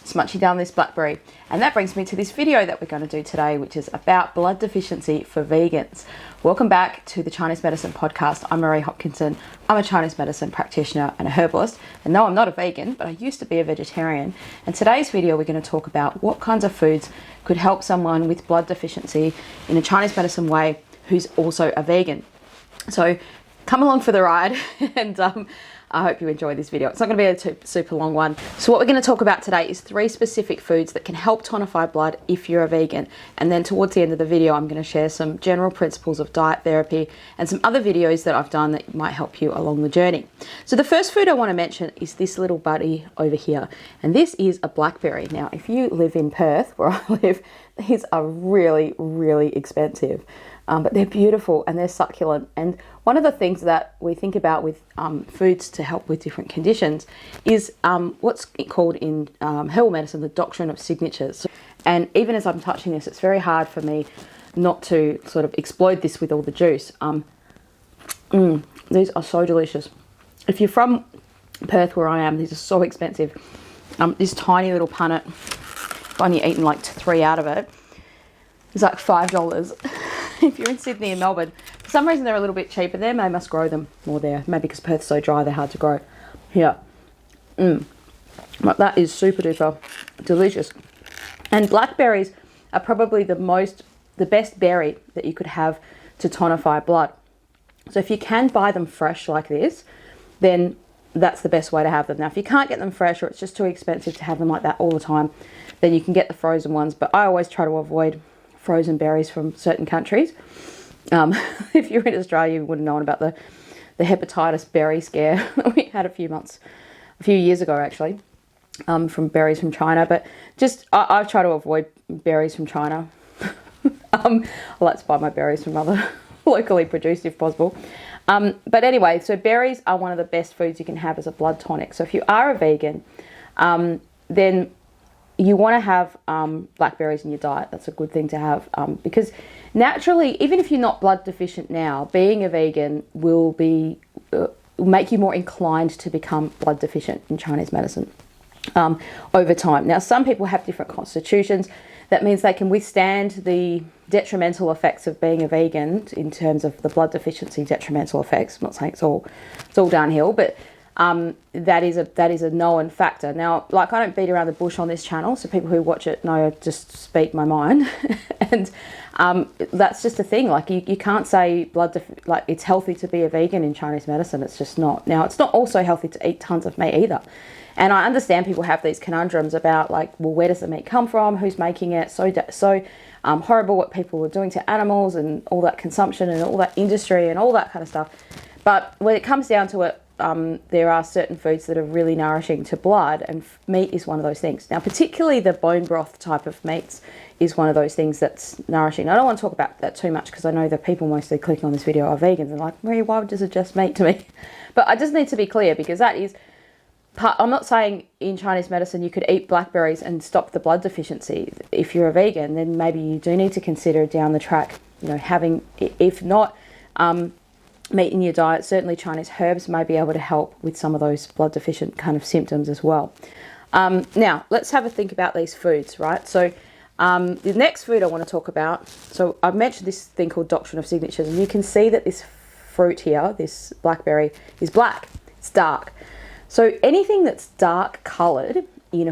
Smudging down this blackberry. And that brings me to this video that we're going to do today, which is about blood deficiency for vegans. Welcome back to the Chinese Medicine Podcast. I'm Marie Hopkinson. I'm a Chinese medicine practitioner and a herbalist. And no, I'm not a vegan, but I used to be a vegetarian. And today's video, we're going to talk about what kinds of foods could help someone with blood deficiency in a Chinese medicine way who's also a vegan. So come along for the ride and I hope you enjoy this video. It's not going to be a super long one. So what we're going to talk about today is 3 specific foods that can help tonify blood if you're a vegan. And then towards the end of the video, I'm going to share some general principles of diet therapy and some other videos that I've done that might help you along the journey. So the first food I want to mention is this little buddy over here. And this is a blackberry. Now, if you live in Perth, where I live, these are really, really expensive. But they're beautiful and they're succulent. And one of the things that we think about with foods to help with different conditions is what's called in herbal medicine the doctrine of signatures. And even as I'm touching this, it's very hard for me not to sort of explode this with all the juice. These are so delicious. If you're from Perth, where I am, these are so expensive. This tiny little punnet, I've only eaten like 3 out of it, is like $5. If you're in Sydney and Melbourne, for some reason they're a little bit cheaper there. They must grow them more there. Maybe because Perth's so dry, they're hard to grow. Here. But that is super duper delicious. And blackberries are probably the best berry that you could have to tonify blood. So if you can buy them fresh like this, then that's the best way to have them. Now, if you can't get them fresh or it's just too expensive to have them like that all the time, then you can get the frozen ones. But I always try to avoid frozen berries from certain countries. If you're in Australia, you would have known about the hepatitis berry scare we had a few years ago actually, from berries from China. But just I've tried to avoid berries from China. I like to buy my berries from other locally produced if possible. But anyway, so berries are one of the best foods you can have as a blood tonic. So if you are a vegan, then you want to have blackberries in your diet. That's a good thing to have because naturally, even if you're not blood deficient now, being a vegan will make you more inclined to become blood deficient in Chinese medicine over time. Now, some people have different constitutions. That means they can withstand the detrimental effects of being a vegan in terms of the blood deficiency detrimental effects. I'm not saying it's all downhill, but that is a known factor. Now, like, I don't beat around the bush on this channel, so people who watch it know I just speak my mind. And that's just a thing. Like, you can't say like it's healthy to be a vegan in Chinese medicine. It's just not. Now, it's not also healthy to eat tons of meat either. And I understand people have these conundrums about, like, well, where does the meat come from? Who's making it? So horrible what people are doing to animals and all that consumption and all that industry and all that kind of stuff. But when it comes down to it, there are certain foods that are really nourishing to blood, and meat is one of those things. Now, particularly the bone broth type of meats is one of those things that's nourishing. I don't want to talk about that too much because I know the people mostly clicking on this video are vegans and like, Marie, why would you suggest meat to me? But I just need to be clear because that is I'm not saying in Chinese medicine you could eat blackberries and stop the blood deficiency. If you're a vegan, then maybe you do need to consider down the track, having, if not meat in your diet, certainly Chinese herbs may be able to help with some of those blood deficient kind of symptoms as well. Now, let's have a think about these foods, right? So the next food I want to talk about, so I've mentioned this thing called doctrine of signatures, and you can see that this fruit here, this blackberry, is black. It's dark. So anything that's dark coloured in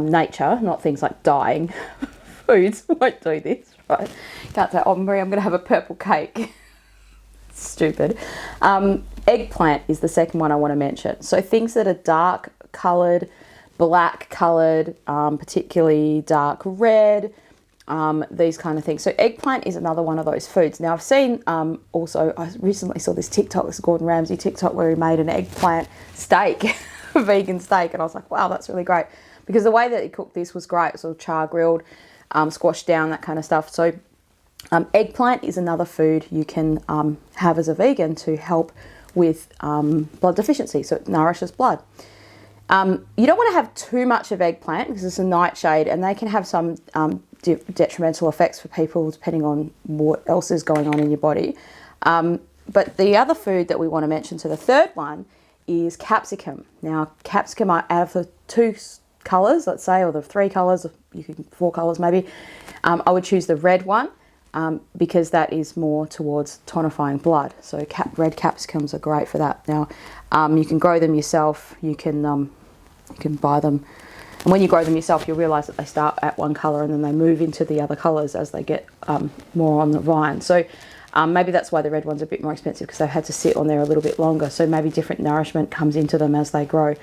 nature, not things like dyeing foods, won't do this, right? Can't say, oh, Marie, I'm going to have a purple cake. Stupid. Eggplant is the second one I want to mention. So things that are dark coloured, black coloured, particularly dark red, these kind of things. So eggplant is another one of those foods. Now, I've seen also, I recently saw this TikTok, this Gordon Ramsay TikTok, where he made an eggplant steak, a vegan steak, and I was like, wow, that's really great. Because the way that he cooked this was great, sort of char grilled, squashed down, that kind of stuff. So eggplant is another food you can have as a vegan to help with blood deficiency, so it nourishes blood. You don't want to have too much of eggplant because it's a nightshade, and they can have some detrimental effects for people depending on what else is going on in your body. But the other food that we want to mention, so the third one, is capsicum. Now, capsicum, out of the colours, let's say, or the 3 colours, you can 4 colours maybe, I would choose the red one because that is more towards tonifying blood. So red capsicums are great for that. Now, you can grow them yourself. You can buy them. And when you grow them yourself, you'll realise that they start at one colour and then they move into the other colours as they get more on the vine. So maybe that's why the red one's a bit more expensive, because they've had to sit on there a little bit longer. So maybe different nourishment comes into them as they grow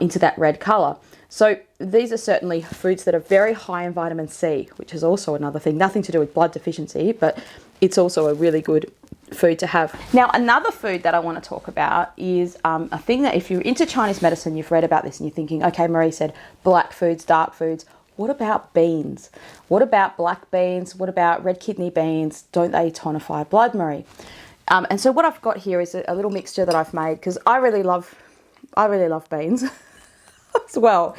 into that red colour. So these are certainly foods that are very high in vitamin C, which is also another thing, nothing to do with blood deficiency, but it's also a really good food to have. Now, another food that I want to talk about is a thing that if you're into Chinese medicine, you've read about this and you're thinking, okay, Marie said black foods, dark foods. What about beans? What about black beans? What about red kidney beans? Don't they tonify blood, Marie? And so what I've got here is a little mixture that I've made, because I really love beans as well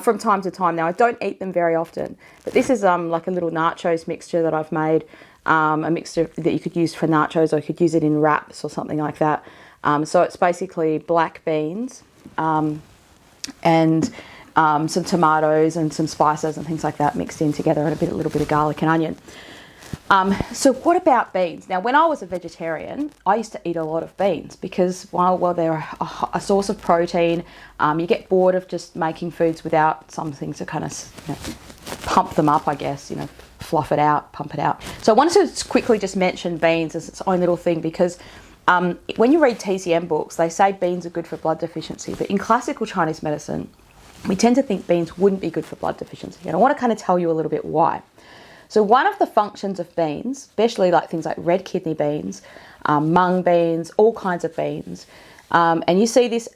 from time to time. Now, I don't eat them very often, but this is like a little nachos mixture that I've made, a mixture that you could use for nachos, or you could use it in wraps or something like that. So it's basically black beans and some tomatoes and some spices and things like that mixed in together, and a little bit of garlic and onion. So what about beans? Now, when I was a vegetarian, I used to eat a lot of beans because while they're a source of protein, you get bored of just making foods without something to kind of pump them up, I guess, fluff it out, pump it out. So I wanted to quickly just mention beans as its own little thing, because when you read TCM books, they say beans are good for blood deficiency, but in classical Chinese medicine, we tend to think beans wouldn't be good for blood deficiency. And I want to kind of tell you a little bit why. So one of the functions of beans, especially like things like red kidney beans, mung beans, all kinds of beans, and you see this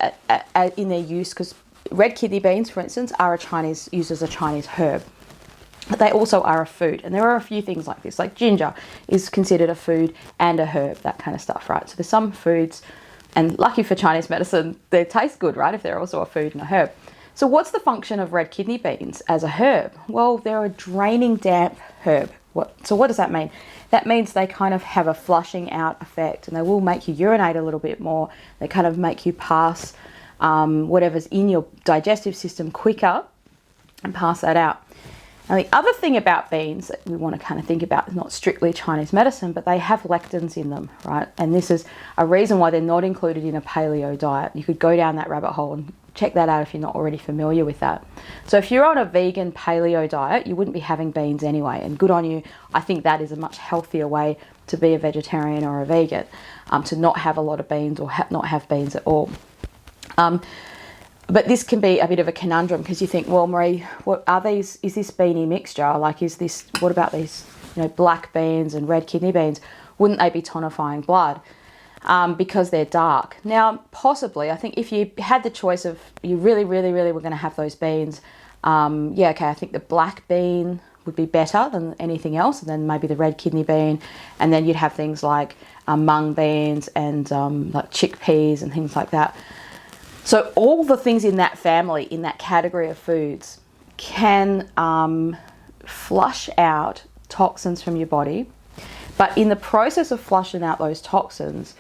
in their use, because red kidney beans, for instance, are used as a Chinese herb. But they also are a food. And there are a few things like this, like ginger is considered a food and a herb, that kind of stuff, right? So there's some foods, and lucky for Chinese medicine, they taste good, right, if they're also a food and a herb. So what's the function of red kidney beans as a herb? Well, they're a draining damp herb. So what does that mean? That means they kind of have a flushing out effect, and they will make you urinate a little bit more. They kind of make you pass whatever's in your digestive system quicker and pass that out. Now, the other thing about beans that we want to kind of think about is not strictly Chinese medicine, but they have lectins in them, right? And this is a reason why they're not included in a paleo diet. You could go down that rabbit hole and check that out if you're not already familiar with that. So if you're on a vegan paleo diet, you wouldn't be having beans anyway, and good on you. I think that is a much healthier way to be a vegetarian or a vegan, to not have a lot of beans or not have beans at all. But this can be a bit of a conundrum, because you think, well, Marie, what are these? Is this beanie mixture? Like, what about these, black beans and red kidney beans? Wouldn't they be tonifying blood? Because they're dark. Now, possibly, I think if you had the choice of, you really, really, really were going to have those beans, I think the black bean would be better than anything else, and then maybe the red kidney bean, and then you'd have things like mung beans and like chickpeas and things like that. So all the things in that family, in that category of foods, can flush out toxins from your body. But in the process of flushing out those toxins,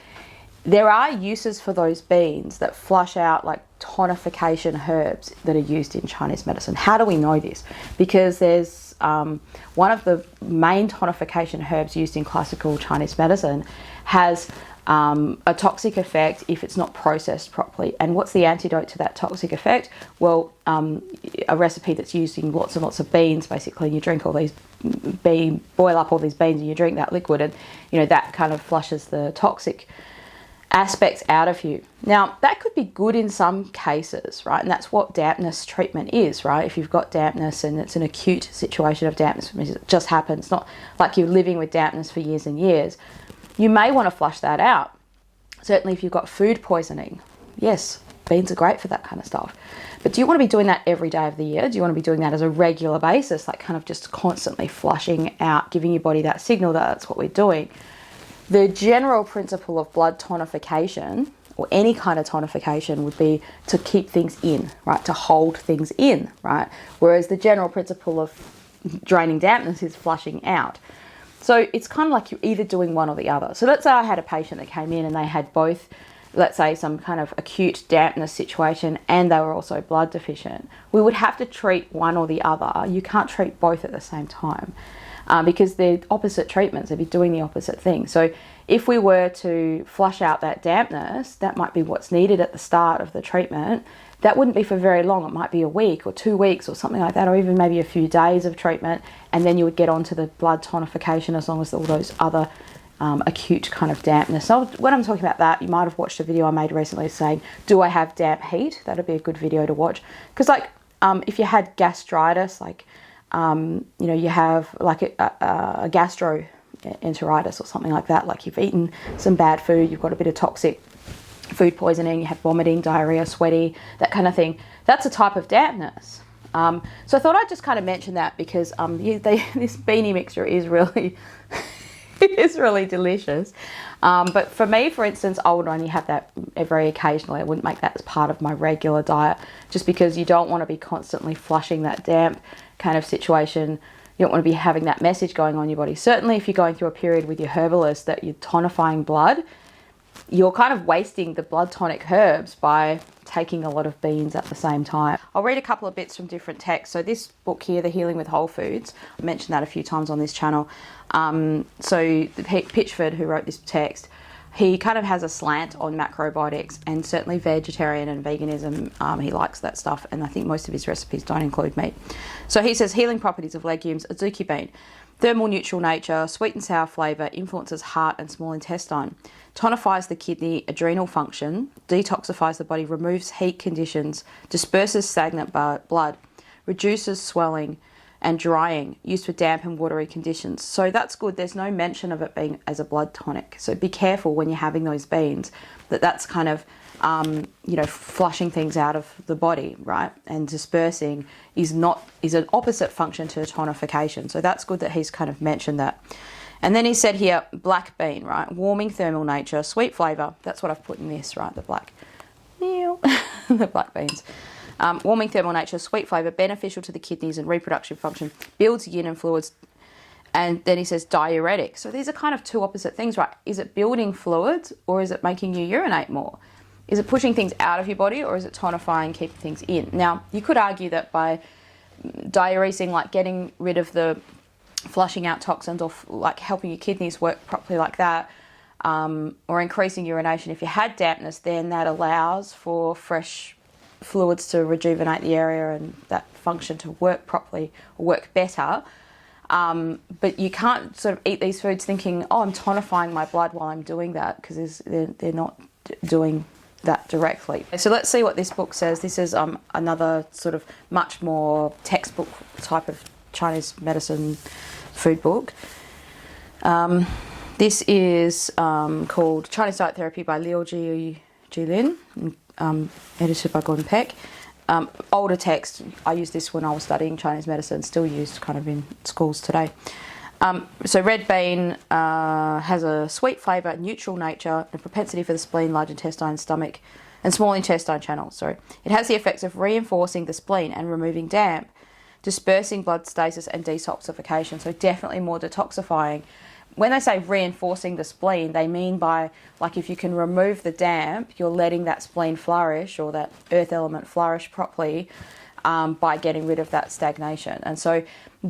there are uses for those beans that flush out like tonification herbs that are used in Chinese medicine. How do we know this? Because there's one of the main tonification herbs used in classical Chinese medicine has a toxic effect if it's not processed properly. And what's the antidote to that toxic effect? Well, a recipe that's using lots and lots of beans, basically, and you drink all these boil up all these beans and you drink that liquid, and that kind of flushes the toxic aspects out of you. Now, that could be good in some cases, right? And that's what dampness treatment is, right? If you've got dampness and it's an acute situation of dampness, it just happens. It's not like you're living with dampness for years and years. You may want to flush that out. Certainly if you've got food poisoning, yes, beans are great for that kind of stuff. But do you want to be doing that every day of the year? Do you want to be doing that as a regular basis, like kind of just constantly flushing out, giving your body that signal that that's what we're doing? The general principle of blood tonification, or any kind of tonification, would be to keep things in, right? To hold things in, right? Whereas the general principle of draining dampness is flushing out. So it's kind of like you're either doing one or the other. So let's say I had a patient that came in and they had both let's say some kind of acute dampness situation and they were also blood deficient, we would have to treat one or the other. You can't treat both at the same time because they're opposite treatments. They'd be doing the opposite thing. So if we were to flush out that dampness, that might be what's needed at the start of the treatment. That wouldn't be for very long. It might be a week or 2 weeks or something like that, or even maybe a few days of treatment, and then you would get onto the blood tonification as long as all those other acute kind of dampness. So when I'm talking about that, you might have watched a video I made recently saying, do I have damp heat? That'd be a good video to watch. Because like if you had gastritis, like you have like a gastroenteritis or something like that, like you've eaten some bad food, you've got a bit of toxic food poisoning, you have vomiting, diarrhea, sweaty, that kind of thing. That's a type of dampness. So I thought I'd just kind of mention that because this beanie mixture is really it's really delicious. But for me, for instance, I would only have that very occasionally. I wouldn't make that as part of my regular diet just because you don't want to be constantly flushing that damp kind of situation. You don't want to be having that message going on in your body. Certainly if you're going through a period with your herbalist that you're tonifying blood, you're kind of wasting the blood tonic herbs by taking a lot of beans at the same time. I'll read a couple of bits from different texts. So this book here, The Healing with Whole Foods, I mentioned that a few times on this channel. So Pitchford, who wrote this text, he kind of has a slant on macrobiotics and certainly vegetarian and veganism. He likes that stuff, and I think most of his recipes don't include meat. So he says healing properties of legumes, azuki bean. Thermal neutral nature, sweet and sour flavour, influences heart and small intestine. Tonifies the kidney, adrenal function, detoxifies the body, removes heat conditions, disperses stagnant blood, reduces swelling and drying, used for damp and watery conditions. So that's good. There's no mention of it being as a blood tonic. So be careful when you're having those beans that's kind of flushing things out of the body, right? And dispersing is an opposite function to tonification. So that's good that he's kind of mentioned that. And then he said here, black bean, right? Warming thermal nature, sweet flavour. That's what I've put in this, right? The black beans. Warming thermal nature, sweet flavour, beneficial to the kidneys and reproductive function, builds yin and fluids. And then he says diuretic. So these are kind of two opposite things, right? Is it building fluids or is it making you urinate more? Is it pushing things out of your body or is it tonifying, keeping things in? Now, you could argue that by diuresing, like getting rid of the flushing out toxins or like helping your kidneys work properly like that, or increasing urination, if you had dampness, then that allows for fresh fluids to rejuvenate the area and that function to work properly or work better. But you can't sort of eat these foods thinking, oh, I'm tonifying my blood while I'm doing that, because they're not doing that directly. So let's see what this book says. This is another sort of much more textbook type of Chinese medicine food book. This is called Chinese Diet Therapy by Liu Jilin, edited by Gordon Peck. Older text. I used this when I was studying Chinese medicine, still used kind of in schools today. So red bean has a sweet flavour, neutral nature, a propensity for the spleen, large intestine, stomach, and small intestine channels. Sorry. It has the effects of reinforcing the spleen and removing damp, dispersing blood stasis and detoxification. So definitely more detoxifying. When they say reinforcing the spleen, they mean by, like, if you can remove the damp, you're letting that spleen flourish or that earth element flourish properly by getting rid of that stagnation. And so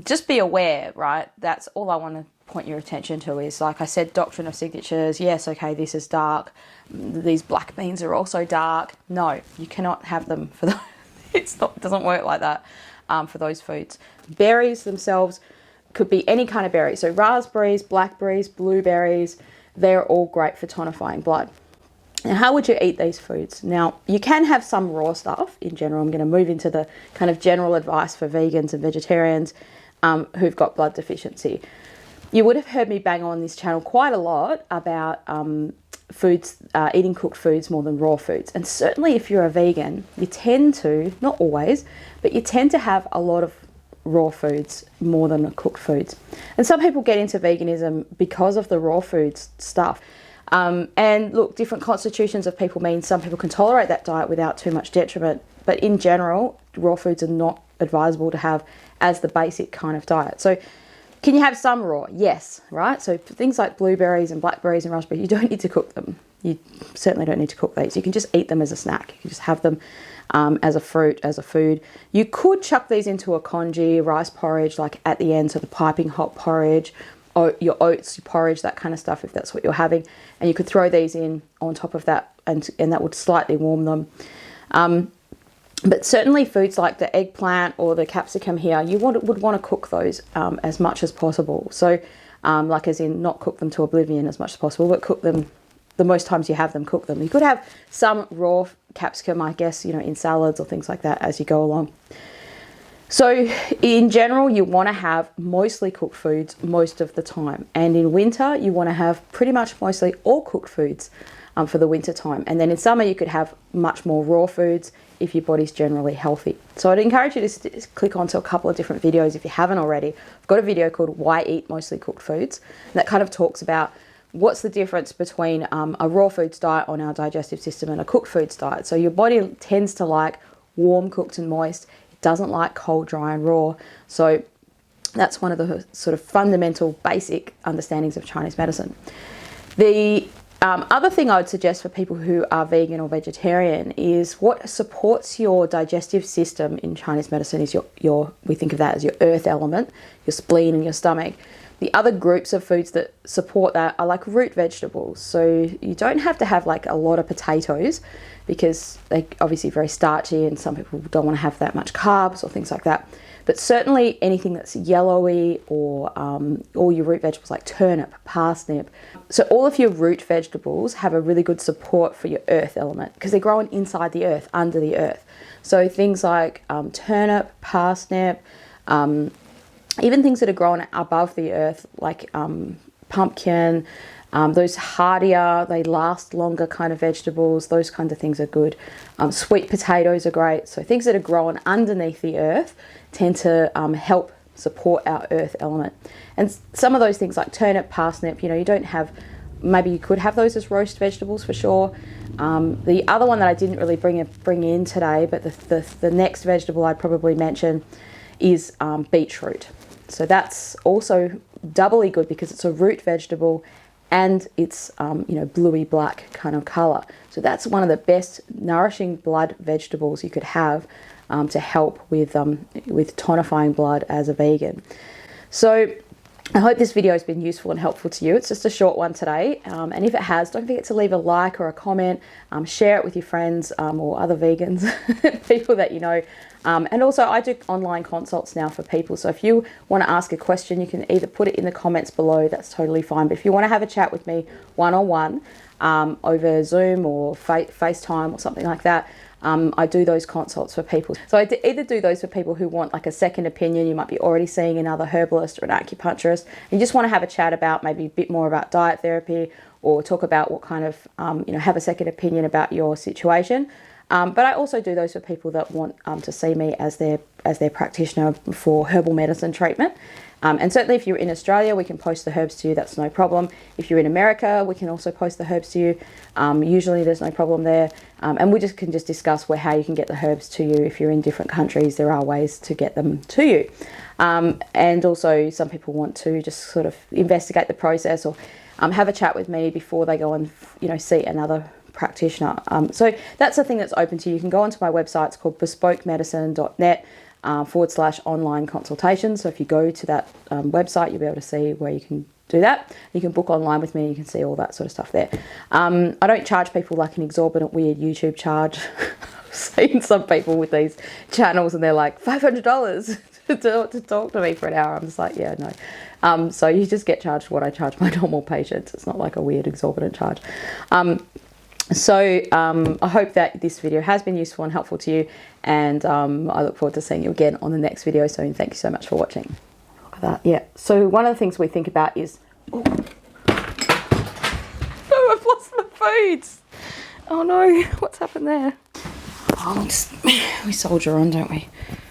just be aware, right? That's all I want to point your attention to is, like I said, doctrine of signatures. Yes, okay, this is dark. These black beans are also dark. No, you cannot have them for those. It doesn't work like that for those foods. Berries themselves could be any kind of berry. So raspberries, blackberries, blueberries, they're all great for tonifying blood. Now, how would you eat these foods? Now, you can have some raw stuff in general. I'm going to move into the kind of general advice for vegans and vegetarians who've got blood deficiency. You would have heard me bang on this channel quite a lot about foods, eating cooked foods more than raw foods. And certainly if you're a vegan, you tend to, not always, but you tend to have a lot of raw foods more than cooked foods. And some people get into veganism because of the raw foods stuff. And look, different constitutions of people mean some people can tolerate that diet without too much detriment. But in general, raw foods are not advisable to have as the basic kind of diet. So can you have some raw? Yes, right? So things like blueberries and blackberries and raspberries, you don't need to cook them. You certainly don't need to cook these. You can just eat them as a snack. You can just have them as a fruit, as a food. You could chuck these into a congee, rice porridge, like at the end, so the piping hot porridge, or your oats, your porridge, that kind of stuff, if that's what you're having. And you could throw these in on top of that, and that would slightly warm them. But certainly foods like the eggplant or the capsicum here, you would want to cook those as much as possible. So like as in not cook them to oblivion as much as possible, but cook them the most times you have them, cook them. You could have some raw capsicum, I guess, you know, in salads or things like that as you go along. So in general, you want to have mostly cooked foods most of the time. And in winter, you want to have pretty much mostly all cooked foods for the winter time. And then in summer, you could have much more raw foods if your body's generally healthy. So I'd encourage you to click onto a couple of different videos if you haven't already. I've got a video called Why Eat Mostly Cooked Foods. And that kind of talks about what's the difference between a raw foods diet on our digestive system and a cooked foods diet. So your body tends to like warm, cooked and moist. It doesn't like cold, dry and raw. So that's one of the sort of fundamental basic understandings of Chinese medicine. The other thing I would suggest for people who are vegan or vegetarian is what supports your digestive system in Chinese medicine is we think of that as your earth element, your spleen and your stomach. The other groups of foods that support that are like root vegetables. So you don't have to have like a lot of potatoes because they're obviously very starchy and some people don't want to have that much carbs or things like that. But certainly anything that's yellowy or all your root vegetables like turnip, parsnip. So all of your root vegetables have a really good support for your earth element because they're growing inside the earth, under the earth. So things like turnip, parsnip, even things that are grown above the earth, like pumpkin, those hardier, they last longer kind of vegetables, those kinds of things are good. Sweet potatoes are great. So things that are grown underneath the earth tend to help support our earth element. And some of those things like turnip, parsnip, you know, you don't have, maybe you could have those as roast vegetables for sure. The other one that I didn't really bring in today, but the next vegetable I'd probably mention is beetroot. So that's also doubly good because it's a root vegetable and it's bluey black kind of color. So that's one of the best nourishing blood vegetables you could have to help with tonifying blood as a vegan. So I hope this video has been useful and helpful to you. It's just a short one today. And if it has, don't forget to leave a like or a comment, share it with your friends or other vegans, people that you know. And also I do online consults now for people. So if you want to ask a question, you can either put it in the comments below. That's totally fine. But if you want to have a chat with me one-on-one over Zoom or FaceTime or something like that, I do those consults for people. So I either do those for people who want like a second opinion. You might be already seeing another herbalist or an acupuncturist and you just want to have a chat about maybe a bit more about diet therapy or talk about what kind of, have a second opinion about your situation. But I also do those for people that want to see me as their practitioner for herbal medicine treatment. And certainly if you're in Australia, we can post the herbs to you, that's no problem. If you're in America, we can also post the herbs to you. Usually there's no problem there. And we can just discuss how you can get the herbs to you. If you're in different countries, there are ways to get them to you. And also some people want to just sort of investigate the process or have a chat with me before they go and see another practitioner. So that's the thing that's open to you. You can go onto my website. It's called bespokemedicine.net /online consultation. So if you go to that website, you'll be able to see where you can do that. You can book online with me. You can see all that sort of stuff there. I don't charge people like an exorbitant weird YouTube charge. I've seen some people with these channels and they're like $500 to talk to me for an hour. I'm just like, yeah, no. So you just get charged what I charge my normal patients. It's not like a weird exorbitant charge. So I hope that this video has been useful and helpful to you, and I look forward to seeing you again on the next video soon. Thank you so much for watching. Look at that. Yeah, so one of the things we think about is, oh, I've lost my foods. Oh no, what's happened there? Oh, we soldier on, don't we?